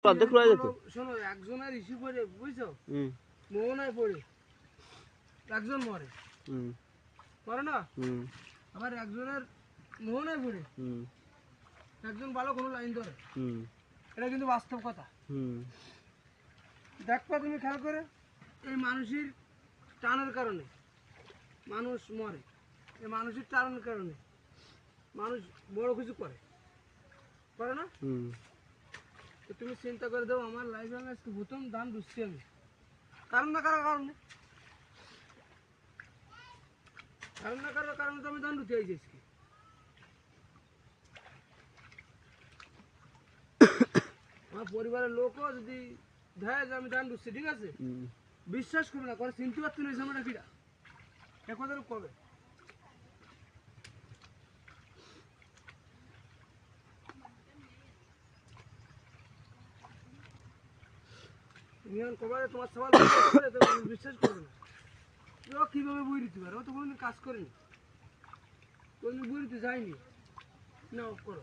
অর্ধেক রয়ে যেত। শোনো, একজনের ইস্যু করে বুঝছো, মোহনায় পড়ে একজন মরে, মরে না, আবার একজনের মোহনায় পড়ে একজন ভালো কোনো লাইন ধরে। এটা কিন্তু বাস্তব কথা। দেখবা তুমি খেয়াল করে, এই মানুষের টানের কারণে মানুষ মরে, এই মানুষের টানের কারণে মানুষ বড় কিছু করে না। তো তুমি চিন্তা করে দাও, আমার লাইফে আমি আজকে প্রথম ধান ঢুকছি আমি কারণ না কারো কারণে, কারণ না কারো কারণে তো আমি ধান ঢুকে আইছি আজকে। আমার পরিবারের লোকও যদি দেয় যে আমি ধান ঢুকছি, ঠিক আছে, বিশ্বাস করবে না, করে চিনতে পারতো না আমরা কিরা এ কথা কবে। তুমি কবে তোমার সবাই বিশ্বাস করবে না, ও কীভাবে বই দিতে পারে, ও তো কোনোদিন কাজ করেনি, কোনোদিন বই দিতে যায়নি না, করো।